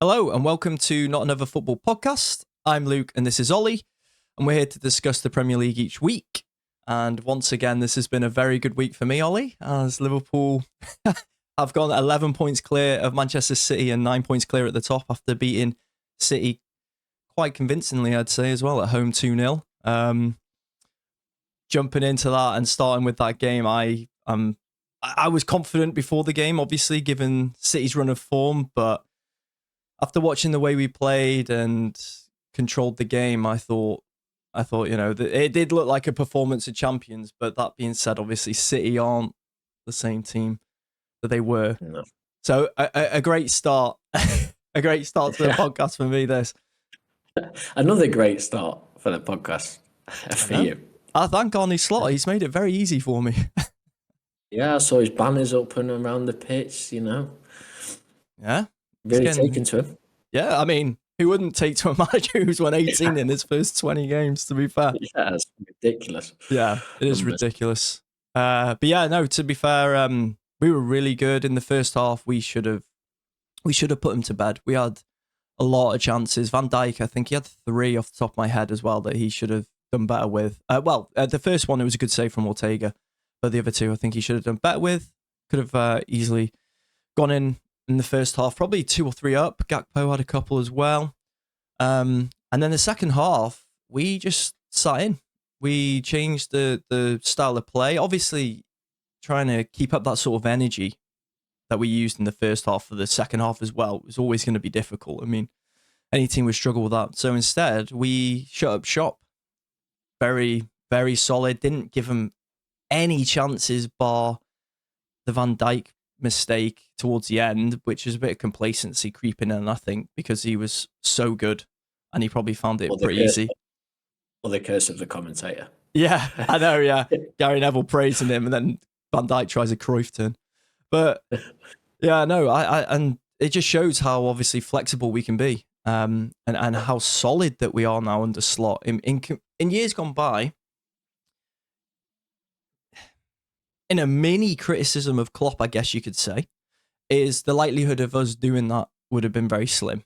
Hello and welcome to Not Another Football Podcast. I'm Luke and this is Ollie, and we're here to discuss the Premier League each week. And once again, this has been a very good week for me, Ollie, as Liverpool have gone 11 points clear of Manchester City and 9 points clear at the top after beating City quite convincingly, I'd say, as well, at home 2-0. Jumping into that and starting with that game, I was confident before the game, obviously, given City's run of form, but after watching the way we played and controlled the game, I thought, it did look like a performance of champions. But that being said, obviously City aren't the same team that they were. No. So a great start, a great start to the podcast for me. This Another great start for the podcast for you. I thank Arnie Slot. He's made it very easy for me. Yeah, I saw his banners up and around the pitch. Yeah. Really taken to him. Yeah, I mean, who wouldn't take to a manager who's won 18 in his first 20 games, to be fair? Yeah, it's ridiculous. Yeah, it is ridiculous. But yeah, no, to be fair, we were really good in the first half. We should have put him to bed. We had a lot of chances. Van Dijk, I think he had 3 off the top of my head as well that he should have done better with. The first one, it was a good save from Ortega, but the other 2, I think he should have done better with. Could have easily gone in the first half, probably 2 or 3 up. Gakpo had a couple as well. And then the second half, we just sat in. We changed the style of play. Obviously, trying to keep up that sort of energy that we used in the first half for the second half as well was always going to be difficult. I mean, any team would struggle with that. So instead, we shut up shop. Very, very solid. Didn't give them any chances bar the Van Dijk mistake towards the end, which is a bit of complacency creeping in, I think, because he was so good and he probably found it pretty easy. Or the curse of the commentator. Yeah, I know, yeah. Gary Neville praising him and then Van Dijk tries a Cruyff turn. But yeah, no, and it just shows how obviously flexible we can be, and how solid that we are now under Slot. In years gone by, in a mini criticism of Klopp, I guess you could say, is the likelihood of us doing that would have been very slim.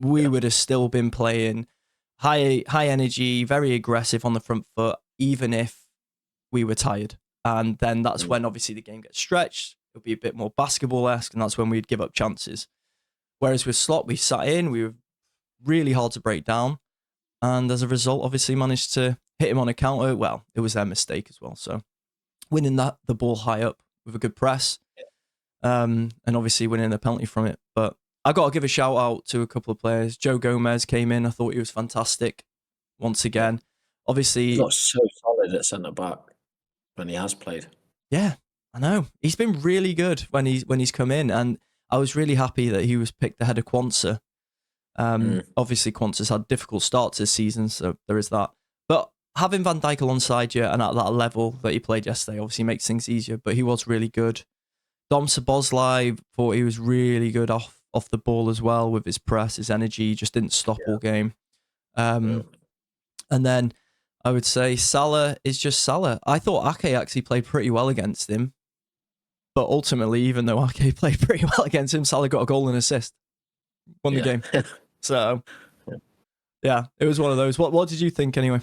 We would have still been playing high energy, very aggressive on the front foot, even if we were tired. And then that's when obviously the game gets stretched. It'll be a bit more basketball-esque, and that's when we'd give up chances. Whereas with Slot, we sat in, we were really hard to break down. And as a result, obviously managed to hit him on a counter. Well, it was their mistake as well, so winning the ball high up with a good press, and obviously winning a penalty from it. But I got to give a shout out to a couple of players. Joe Gomez came in. I thought he was fantastic once again. Obviously, he got so solid at centre back when he has played. Yeah, I know. He's been really good when he's come in, and I was really happy that he was picked ahead of Quansah. Obviously, Quansah's had difficult starts this season, so there is that. But having Van Dijk alongside you and at that level that he played yesterday obviously makes things easier, but he was really good. Dom Szoboszlai, thought he was really good off the ball as well with his press, his energy. He just didn't stop all game. And then I would say Salah is just Salah. I thought Ake actually played pretty well against him, but ultimately, even though Ake played pretty well against him, Salah got a goal and assist. Won the game. So, yeah, it was one of those. What did you think anyway?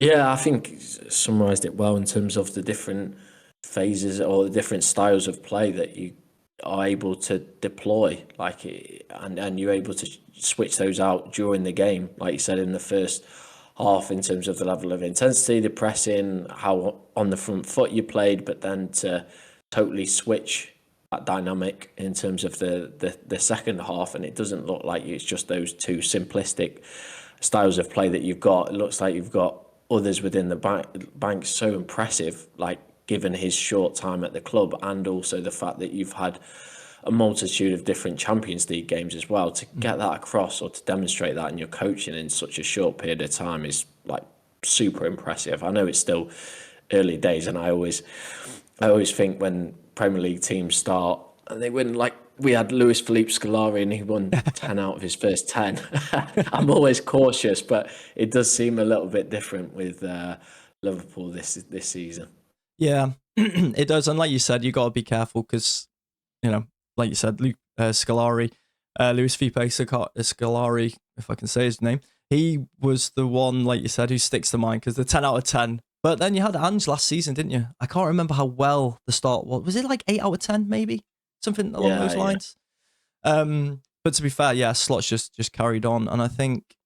Yeah, I think you summarised it well in terms of the different phases or the different styles of play that you are able to deploy, and you're able to switch those out during the game, like you said in the first half, in terms of the level of intensity, the pressing, how on the front foot you played, but then to totally switch that dynamic in terms of the second half, and it doesn't look like it's just those 2 simplistic styles of play that you've got. It looks like you've got others within the bank so impressive, like given his short time at the club, and also the fact that you've had a multitude of different Champions League games as well. To get that across or to demonstrate that in your coaching in such a short period of time is like super impressive. I know it's still early days, and I always think when Premier League teams start and they win, like we had Luis Felipe Scolari and he won 10 out of his first 10. I'm always cautious, but it does seem a little bit different with Liverpool this season. Yeah, it does. And like you said, you got to be careful because, like you said, Luke Scolari, Luis Felipe Scolari, if I can say his name. He was the one, like you said, who sticks to mind because the 10 out of 10. But then you had Ange last season, didn't you? I can't remember how well the start was. Was it like 8 out of 10, maybe? Something along those Yeah. lines. But to be fair, yeah, Slot's just carried on. And I think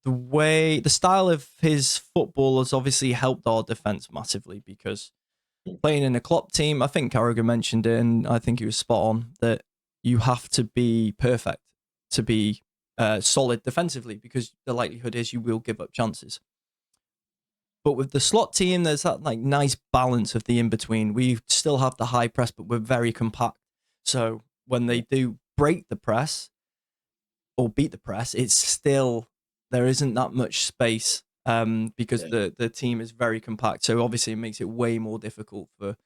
the style of his football has obviously helped our defence massively because playing in a Klopp team, I think Carragher mentioned it, and I think he was spot on, that you have to be perfect to be solid defensively because the likelihood is you will give up chances. But with the Slot team, there's that like nice balance of the in-between. We still have the high press, but we're very compact. So when they do break the press or beat the press, it's still, there isn't that much space because the team is very compact. So obviously it makes it way more difficult for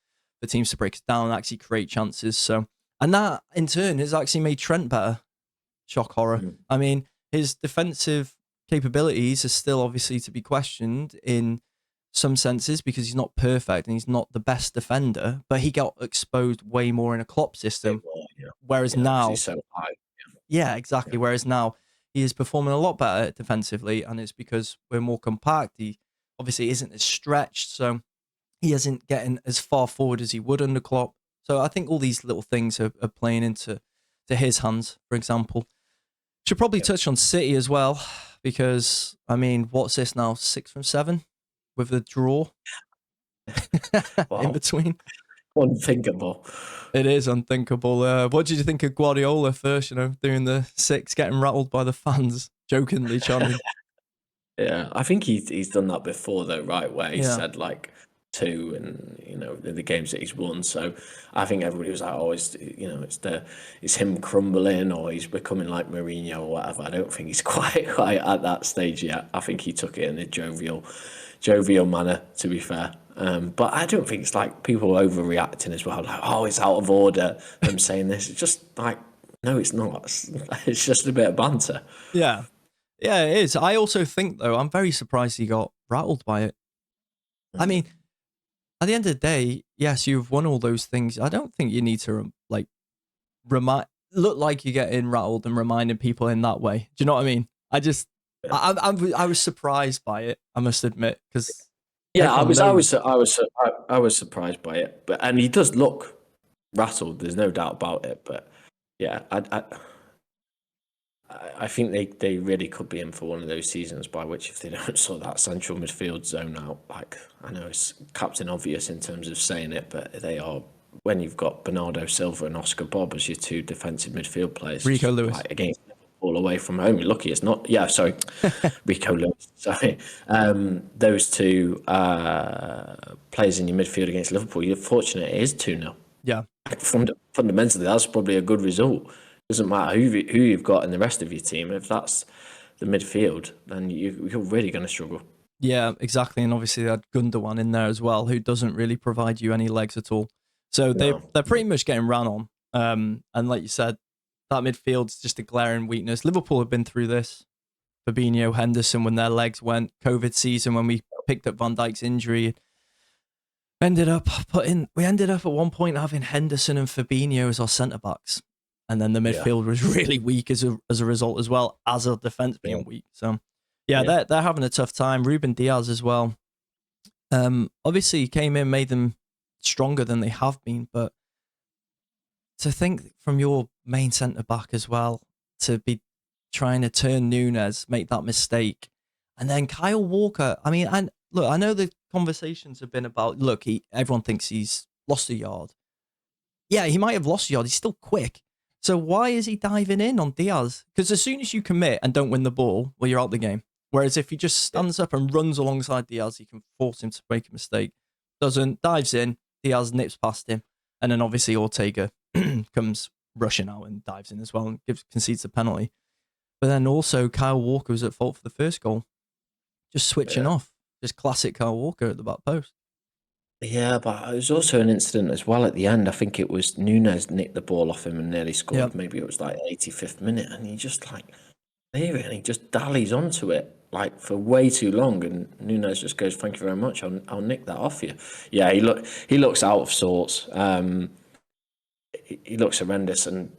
teams to break us down and actually create chances. So, and that in turn has actually made Trent better. Shock horror. I mean, his defensive capabilities are still obviously to be questioned in some senses because he's not perfect and he's not the best defender, but he got exposed way more in a Klopp system. Whereas now, he's so high. yeah, exactly. Yeah. Whereas now he is performing a lot better defensively, and it's because we're more compact. He obviously isn't as stretched, so he isn't getting as far forward as he would under Klopp. So I think all these little things are playing into his hands, for example. Should probably touch on City as well, because, I mean, what's this now? 6 from 7 with a draw in between. Unthinkable. It is unthinkable. What did you think of Guardiola first, doing the 6, getting rattled by the fans, jokingly chanting? Yeah, I think he's done that before though, right? Where he Yeah. said like 2, and the games that he's won. So I think everybody was like, oh, it's him crumbling or he's becoming like Mourinho or whatever. I don't think he's quite at that stage yet. I think he took it in a jovial manner, to be fair. But I don't think it's like people overreacting as well. Like, oh, it's out of order. I'm saying this. It's just like, no, it's not. It's just a bit of banter. Yeah. Yeah, it is. I also think, though, I'm very surprised he got rattled by it. I mean, at the end of the day, yes, you've won all those things. I don't think you need to look like you're getting rattled and reminding people in that way. Do you know what I mean? I was surprised by it. I must admit, because yeah, I was surprised by it, and he does look rattled. There's no doubt about it. But yeah, I think they really could be in for one of those seasons by which, if they don't sort that central midfield zone out, like, I know it's Captain Obvious in terms of saying it, but they are, when you've got Bernardo Silva and Oscar Bob as your 2 defensive midfield players, Rico Lewis, like, against Liverpool away from home. You're lucky it's not. Yeah, sorry, Rico Lewis. Sorry, those 2 players in your midfield against Liverpool. You're fortunate it is 2-0. Yeah, fundamentally, that's probably a good result. Doesn't matter who you've got in the rest of your team. If that's the midfield, then you're really going to struggle. Yeah, exactly. And obviously they had Gundogan in there as well, who doesn't really provide you any legs at all. So they're pretty much getting ran on. And like you said, that midfield's just a glaring weakness. Liverpool have been through this. Fabinho, Henderson, when their legs went. COVID season when we picked up Van Dijk's injury. We ended up at one point having Henderson and Fabinho as our centre backs. And then the midfield was really weak as a result as well, as our defence being weak. So, they're having a tough time. Ruben Diaz as well. Obviously, he came in, made them stronger than they have been. But to think from your main centre-back as well, to be trying to turn Núñez, make that mistake. And then Kyle Walker, I mean, and look, I know the conversations have been about, look, everyone thinks he's lost a yard. Yeah, he might have lost a yard. He's still quick. So why is he diving in on Diaz? Because as soon as you commit and don't win the ball, well, you're out the game. Whereas if he just stands up and runs alongside Diaz, you can force him to make a mistake. Doesn't, dives in, Diaz nips past him. And then obviously Ortega comes rushing out and dives in as well and concedes a penalty. But then also Kyle Walker was at fault for the first goal. Just switching off. Just classic Kyle Walker at the back post. Yeah, but there was also an incident as well at the end. I think it was Núñez nicked the ball off him and nearly scored. Yep. Maybe it was like 85th minute, and he just like leave it, and he just dallies onto it like for way too long. And Núñez just goes, "Thank you very much. I'll nick that off you." Yeah, he looks out of sorts. He looks horrendous, and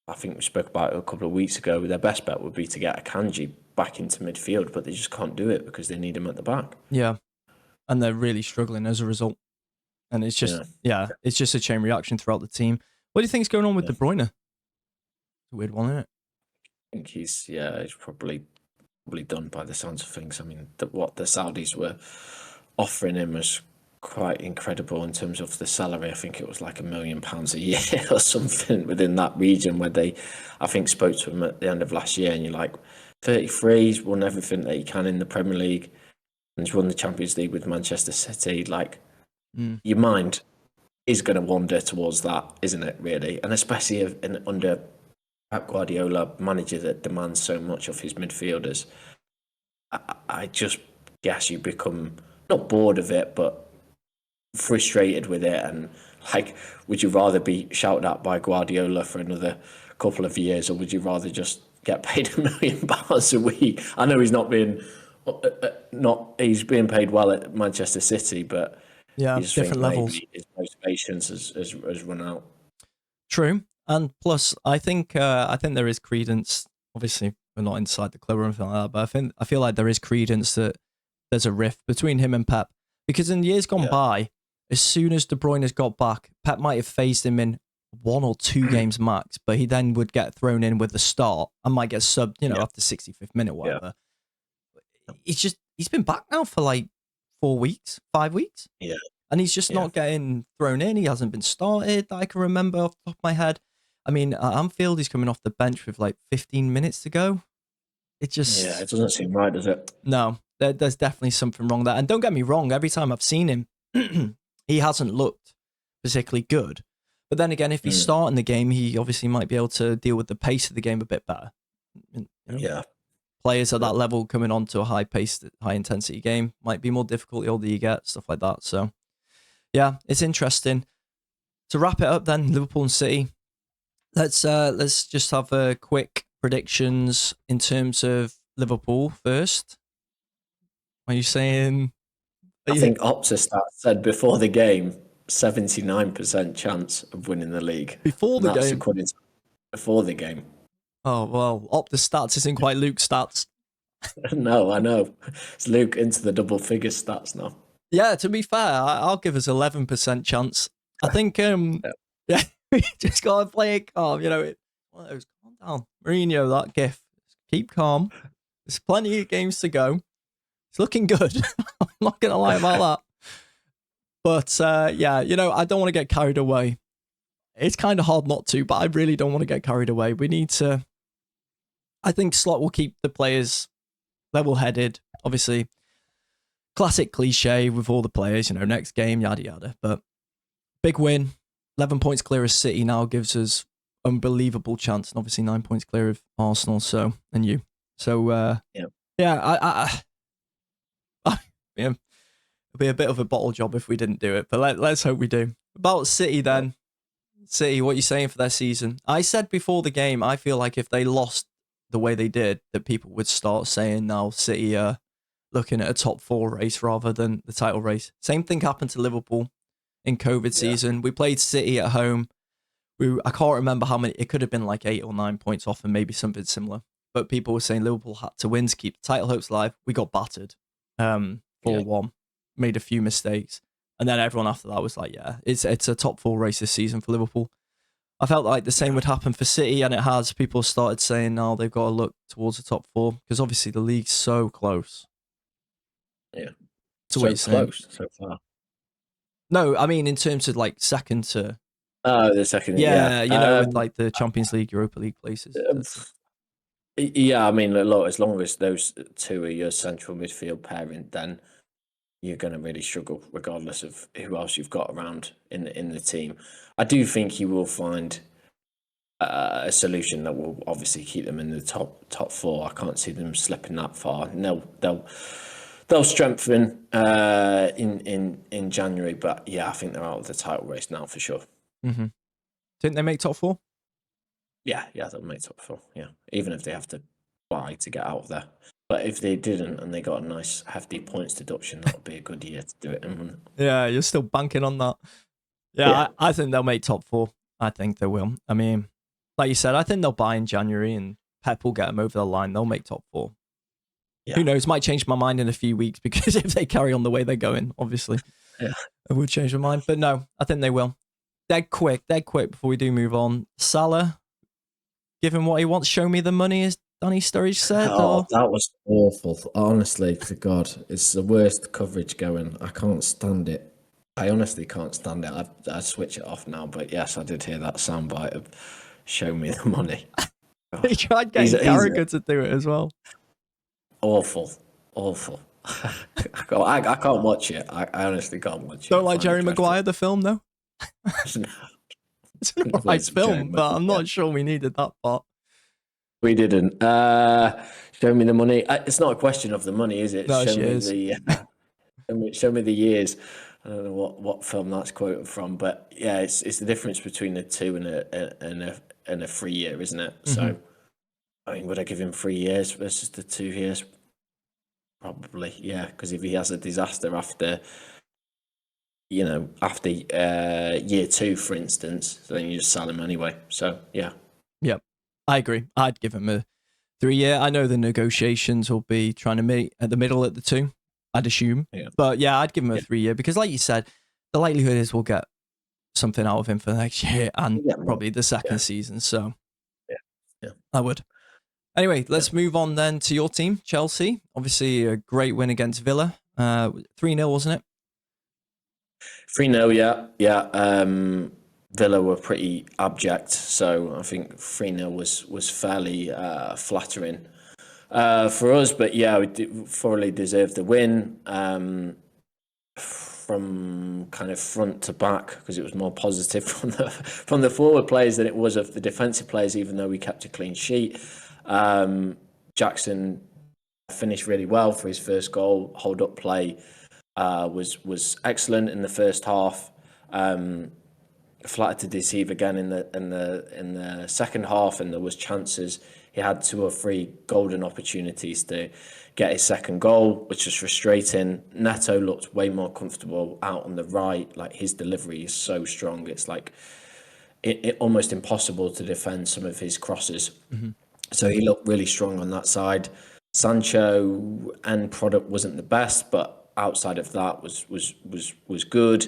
I think we spoke about it a couple of weeks ago. Their best bet would be to get Akanji back into midfield, but they just can't do it because they need him at the back. Yeah, and they're really struggling as a result. And it's just, it's just a chain reaction throughout the team. What do you think's going on with De Bruyne? It's a weird one, isn't it? I think he's probably done by the sounds of things. I mean, what the Saudis were offering him was quite incredible in terms of the salary. I think it was like £1 million a year or something within that region, where they, I think, spoke to him at the end of last year, and you're like, 33, he's won everything that he can in the Premier League, and he's won the Champions League with Manchester City. Like, your mind is going to wander towards that, isn't it, really? And especially under Pep Guardiola, manager that demands so much of his midfielders, I just guess you become not bored of it, but frustrated with it. And like, would you rather be shouted at by Guardiola for another couple of years, or would you rather just get paid £1 million a week? I know he's he's being paid well at Manchester City, but different levels. His motivations has run out. True, and plus, I think there is credence. Obviously, we're not inside the club or anything like that, but I feel like there is credence that there's a rift between him and Pep, because in years gone by, as soon as De Bruyne has got back, Pep might have phased him in 1 or 2 games max, but he then would get thrown in with the start and might get subbed, after 65th minute, whatever. He's been back now for like 4 weeks, 5 weeks. Yeah. And he's just not getting thrown in. He hasn't been started that I can remember off the top of my head. I mean, at Anfield, he's coming off the bench with like 15 minutes to go. It just... Yeah, it doesn't seem right, does it? No, there's definitely something wrong there. And don't get me wrong, every time I've seen him, he hasn't looked particularly good. But then again, if he's starting the game, he obviously might be able to deal with the pace of the game a bit better. Yeah. Players at that level coming onto a high-paced, high-intensity game might be more difficult the older you get, stuff like that. So, yeah, it's interesting. To wrap it up then, Liverpool and City, let's just have a quick predictions in terms of Liverpool first. Are you saying... I think Opta said before the game, 79% chance of winning the league. Before the game? According to before the game. Oh, well, Opta stats isn't quite Luke's stats. No, I know. It's Luke into the double figure stats now. Yeah, to be fair, I'll give us 11% chance. I think, we just got to play it calm. One of those, calm down. Mourinho, that gif. Keep calm. There's plenty of games to go. It's looking good. I'm not going to lie about that. But, I don't want to get carried away. It's kind of hard not to, but I really don't want to get carried away. We need to... I think Slot will keep the players level-headed. Obviously, classic cliche with all the players, next game, yada, yada. But big win. 11 points clear of City now gives us unbelievable chance. And obviously 9 points clear of Arsenal, and you. So, it'll be a bit of a bottle job if we didn't do it. But let's hope we do. About City then. City, what are you saying for their season? I said before the game, I feel like if they lost the way they did, that people would start saying now City are looking at a top 4 race rather than the title race. Same thing happened to Liverpool in COVID season. We played City at home. I can't remember how many. It could have been like 8 or 9 points off and maybe something similar. But people were saying Liverpool had to win to keep the title hopes alive. We got battered 4-1. Made a few mistakes. And then everyone after that was like, yeah, it's a top 4 race this season for Liverpool. I felt like the same would happen for City, and it has. People started saying now they've got to look towards the top 4 because obviously the league's so close. Yeah. So close so far. No, I mean in terms of like second to... Oh, the second. Yeah, with like the Champions League, Europa League places. Yeah, I mean, look, as long as those 2 are your central midfield pairing, then you're going to really struggle, regardless of who else you've got around in the team. I do think you will find a solution that will obviously keep them in the top 4. I can't see them slipping that far. No, they'll strengthen in January, but yeah, I think they're out of the title race now for sure. Mm-hmm. Didn't they make top 4? Yeah, they'll make top 4. Yeah, even if they have to fly to get out of there. But if they didn't and they got a nice hefty points deduction, that would be a good year to do it in, wouldn't it? Yeah, you're still banking on that. Yeah. I think they'll make top 4. I think they will. I mean, like you said, I think they'll buy in January and Pep will get them over the line. They'll make top 4. Yeah. Who knows? Might change my mind in a few weeks because if they carry on the way they're going, obviously, I would change my mind. But no, I think they will. Dead quick before we do move on. Salah, give him what he wants. Show me the money, as Danny Sturridge said. Oh, Or that was awful. Honestly, to God, it's the worst coverage going. I can't stand it. I honestly can't stand it. I switch it off now. But yes, I did hear that soundbite of "Show me the money." he tried He's getting Carragher to do it as well. awful. I can't watch it. I honestly can't watch it. Don't like Jerry Maguire, the film, though? No. It's an alright film, but I'm not sure we needed that part. We didn't. Show me the money. It's not a question of the money, is it? No, show she me is. show me the years. I don't know what film that's quoted from, but yeah, it's the difference between a 2 and a 3 year, isn't it? Mm-hmm. So, I mean, would I give him 3 years versus the 2 years? Probably, yeah. Because if he has a disaster after year 2, for instance, then you just sell him anyway. So, yeah. Yep, I agree. I'd give him a 3 year. I know the negotiations will be trying to meet at the middle at the 2, I'd assume. Yeah. But yeah, I'd give him a 3 year because, like you said, the likelihood is we'll get something out of him for the next year and probably the second season. So yeah, I would. Anyway, let's move on then to your team, Chelsea. Obviously, a great win against Villa. 3-0, wasn't it? 3-0, yeah. Villa were pretty abject, so I think 3-0 was fairly flattering for us. But yeah, we thoroughly deserved the win from kind of front to back because it was more positive from the forward players than it was of the defensive players. Even though we kept a clean sheet, Jackson finished really well for his first goal. Hold up play was excellent in the first half. Flattered to deceive again in the second half, and there was chances. He had 2 or 3 golden opportunities to get his second goal, which was frustrating. Neto looked way more comfortable out on the right. Like, his delivery is so strong. It's like it almost impossible to defend some of his crosses. Mm-hmm. So he looked really strong on that side. Sancho end product wasn't the best, but outside of that was good.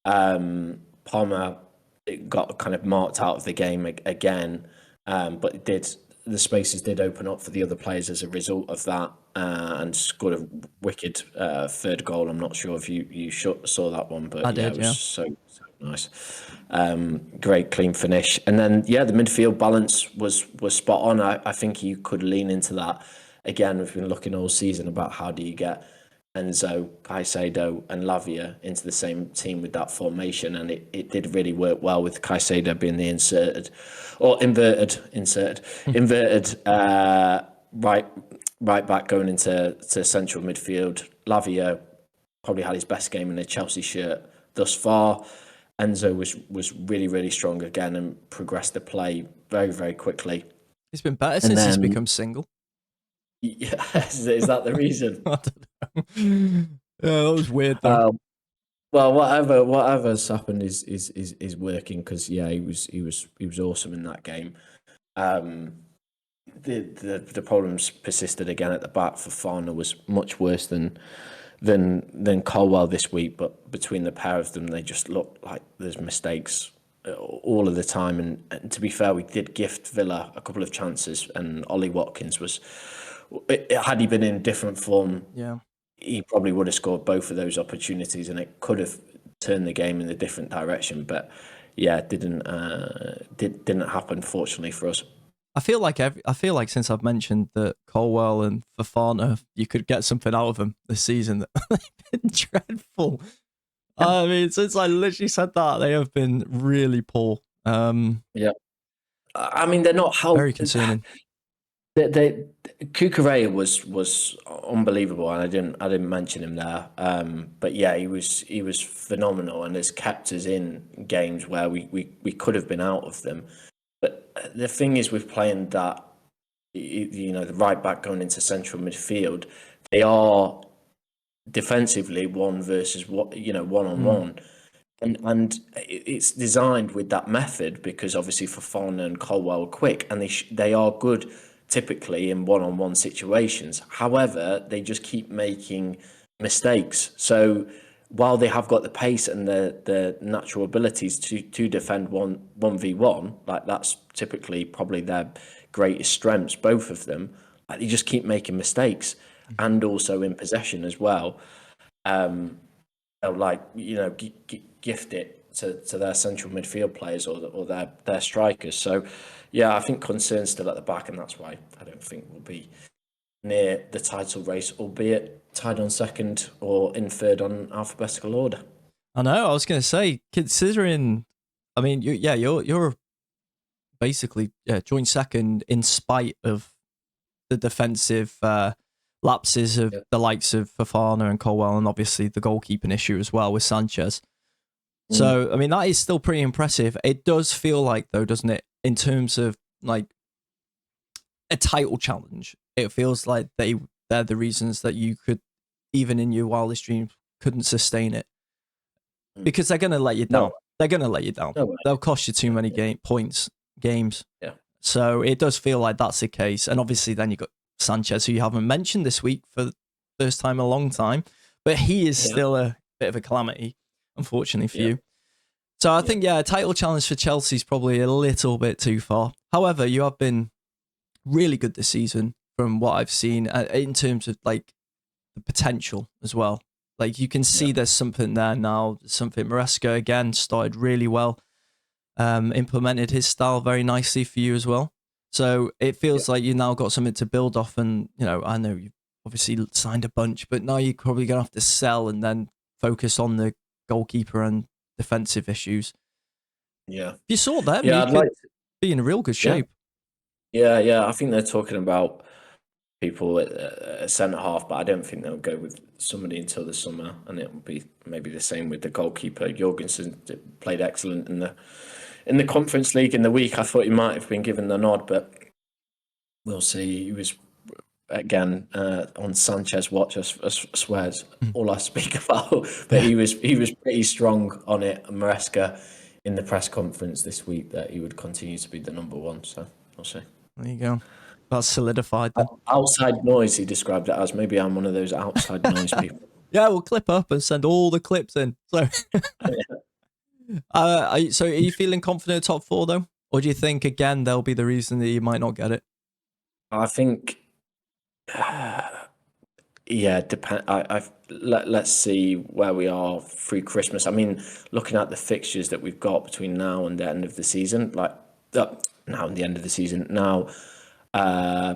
Palmer got kind of marked out of the game again, but the spaces did open up for the other players as a result of that, and scored a wicked third goal. I'm not sure if you saw that one, but it was so nice. Great clean finish, and then the midfield balance was spot on. I think you could lean into that. Again, we've been looking all season about how do you get Enzo, Caicedo and Lavia into the same team with that formation, and it did really work well with Caicedo being the inverted right back going into central midfield. Lavia probably had his best game in a Chelsea shirt thus far. Enzo was really, really strong again and progressed the play very, very quickly. He's been better since he's become single. Yeah, is that the reason? I don't know. Yeah, that was weird though. Well, whatever's happened is working because he was awesome in that game. The problems persisted again at the back. For Fofana was much worse than Colwell this week, but between the pair of them, they just look like there's mistakes all of the time. And to be fair, we did gift Villa a couple of chances, and Ollie Watkins had he been in different form, he probably would have scored both of those opportunities, and it could have turned the game in a different direction. But it didn't happen, fortunately for us. I feel like since I've mentioned that Colwell and Fofana, you could get something out of them this season. They've been dreadful. I mean, since I literally said that, they have been really poor. I mean, they're not helped. Very concerning. Cucurella was unbelievable, and I didn't mention him there. But yeah, he was phenomenal, and has kept us in games where we could have been out of them. But the thing is, with playing that, the right back going into central midfield, they are defensively one versus one on one. and it's designed with that method because obviously Fofana and Colwell are quick, and they are good typically in one-on-one situations. However, they just keep making mistakes. So while they have got the pace and the natural abilities to defend one v one, like that's typically probably their greatest strengths, both of them. Like they just keep making mistakes, and also in possession as well. They'll gift it to their central midfield players or their strikers. So yeah, I think concern's still at the back, and that's why I don't think we'll be near the title race, albeit tied on second or in third on alphabetical order. I know. I was going to say, considering, I mean, you're basically joint second in spite of the defensive lapses of the likes of Fofana and Colwell, and obviously the goalkeeping issue as well with Sanchez. So, I mean, that is still pretty impressive. It does feel like, though, doesn't it, in terms of like a title challenge, it feels like they're the reasons that you could, even in your wildest dreams, couldn't sustain it. Because they're going to let you down. No. They're going to let you down. No way. They'll cost you too many games. Yeah. So it does feel like that's the case. And obviously then you've got Sanchez, who you haven't mentioned this week for the first time in a long time. But he is still a bit of a calamity, unfortunately for you. So I think, a title challenge for Chelsea is probably a little bit too far. However, you have been really good this season from what I've seen in terms of like the potential as well. Like you can see there's something there now. Something Maresca again started really well. Implemented his style very nicely for you as well. So it feels like you now got something to build off. And I know you've obviously signed a bunch, but now you're probably gonna have to sell and then focus on the goalkeeper and defensive issues. Yeah. If you saw them, Yeah, you could be in a real good shape. Yeah. I think they're talking about people at centre half, but I don't think they'll go with somebody until the summer, and it will be maybe the same with the goalkeeper. Jorgensen played excellent in the Conference League in the week. I thought he might have been given the nod, but we'll see. He was again on Sanchez watch. I swear it's all I speak about, but he was pretty strong on it. Maresca in the press conference this week that he would continue to be the number one. So we'll see. There you go. That's solidified then. Outside noise, he described it as. Maybe I'm one of those outside noise people. Yeah, we'll clip up and send all the clips in. So, are you feeling confident top four though, or do you think again they'll be the reason that you might not get it? I think, let's see where we are through Christmas. I mean, looking at the fixtures that we've got between now and the end of the season,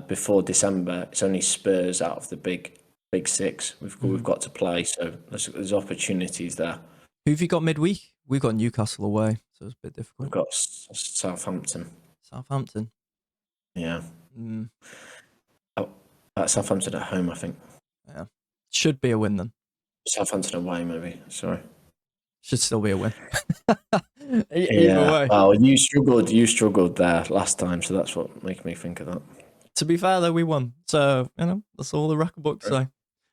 before December, it's only Spurs out of the big six we've got to play. So there's opportunities there. Who have you got midweek? We've got Newcastle away, so it's a bit difficult. We've got Southampton. Yeah. Southampton at home, I think. Yeah. Should be a win then. Southampton away, maybe. Sorry. Should still be a win. Either way. Well, you struggled there last time, so that's what makes me think of that. To be fair, though, we won. So, that's all the record books say.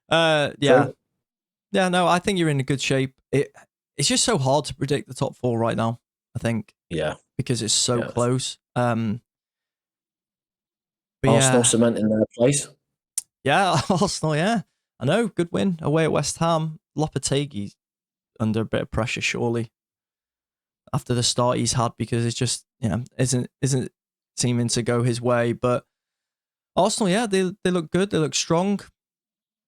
No, I think you're in a good shape. It's just so hard to predict the top four right now, I think. Yeah. Because it's so close. Arsenal cement in their place. Yeah, Arsenal, yeah. I know, good win. Away at West Ham. Lopetegui's under a bit of pressure, surely. After the start he's had, because it's just, isn't seeming to go his way. But Arsenal, yeah, they look good. They look strong.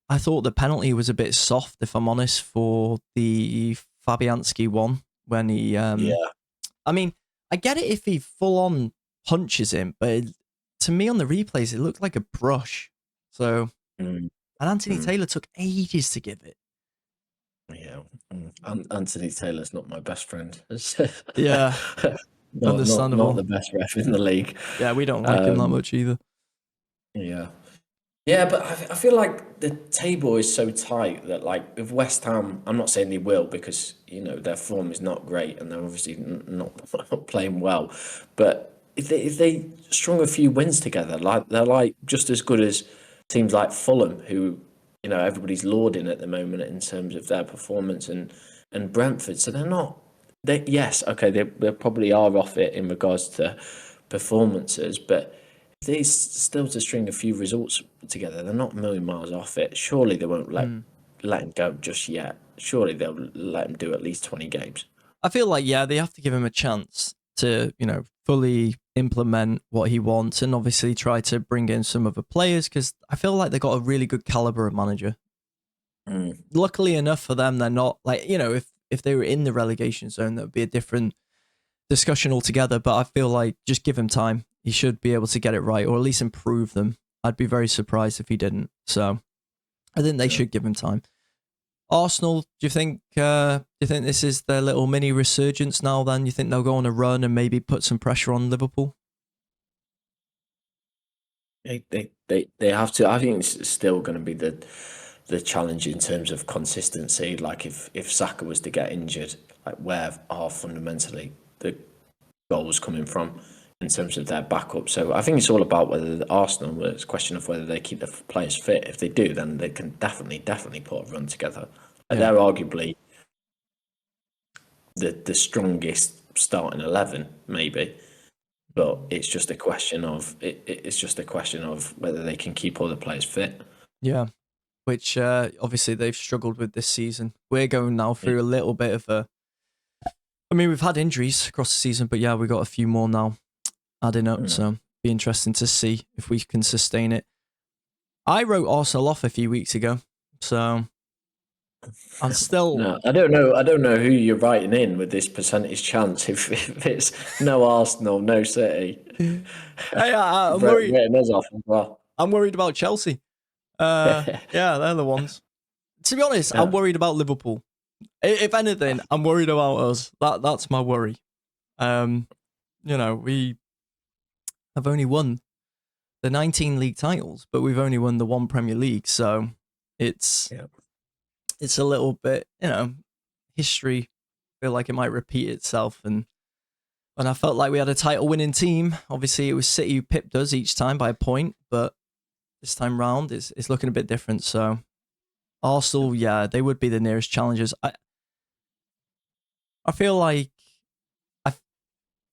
I thought the penalty was a bit soft, if I'm honest, for the Fabianski one when he. I mean, I get it if he full on punches him, but to me on the replays it looked like a brush. So, and Anthony Taylor took ages to give it. Yeah, Anthony Taylor's not my best friend. Yeah, understandable. Not the best ref in the league. Yeah, we don't like him that much either. Yeah, but I feel like the table is so tight that, like, with West Ham, I'm not saying they will because their form is not great and they're obviously not playing well. But if they strung a few wins together, like they're like just as good as teams like Fulham, who everybody's lauding at the moment in terms of their performance, and Brentford. So they're not Yes, okay, they probably are off it in regards to performances, but if they still to string a few results together, they're not a million miles off it. Surely they won't Mm. let him go just yet. Surely they'll let him do at least 20 games. I feel like, yeah, they have to give him a chance to, fully implement what he wants and obviously try to bring in some other players because I feel like they've got a really good caliber of manager. Mm. Luckily enough for them, they're not like, if they were in the relegation zone, that would be a different discussion altogether. But I feel like just give him time. He should be able to get it right or at least improve them. I'd be very surprised if he didn't. So I think they Yeah. should give him time. Arsenal, do you think this is their little mini resurgence now then? You think they'll go on a run and maybe put some pressure on Liverpool? They have to. I think it's still going to be the challenge in terms of consistency. Like if Saka was to get injured, like where are fundamentally the goals coming from in terms of their backup? So I think it's all about whether the Arsenal. It's a question of whether they keep the players fit. If they do, then they can definitely put a run together. Yeah. They're arguably the strongest starting 11, maybe. But it's just a question of whether they can keep all the players fit. Yeah. Which obviously they've struggled with this season. We're going now through a little bit of a. I mean, we've had injuries across the season, but yeah, we've got a few more now adding up. So be interesting to see if we can sustain it. I wrote Arsenal off a few weeks ago, so I'm still. No, I don't know. I don't know who you're writing in with this percentage chance. If it's no Arsenal, no City, Hey, I'm worried. written us off as well. I'm worried about Chelsea. Yeah, they're the ones. To be honest, I'm worried about Liverpool. If anything, I'm worried about us. That's my worry. We have only won the 19 league titles, but we've only won the one Premier League, so it's a little bit, history. I feel like it might repeat itself, and I felt like we had a title winning team. Obviously, it was City who pipped us each time by a point, but this time round, it's looking a bit different. So Arsenal, yeah, they would be the nearest challengers. I feel like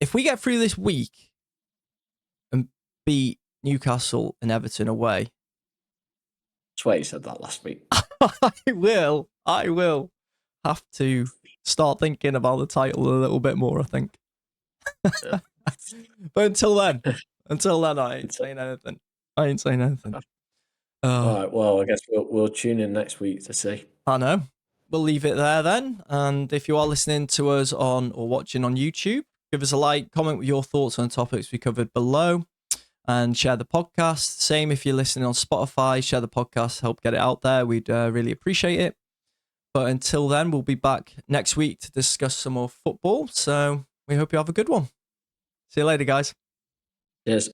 if we get through this week and beat Newcastle and Everton away, Sway said that last week. I will have to start thinking about the title a little bit more, I think. But until then, I ain't saying anything. All right. Well, I guess we'll tune in next week to see. I know. We'll leave it there then. And if you are listening to us on or watching on YouTube, give us a like, comment with your thoughts on the topics we covered below, and share the podcast. Same if you're listening on Spotify, share the podcast, help get it out there. We'd really appreciate it. But until then, we'll be back next week to discuss some more football. So we hope you have a good one. See you later, guys. Yes.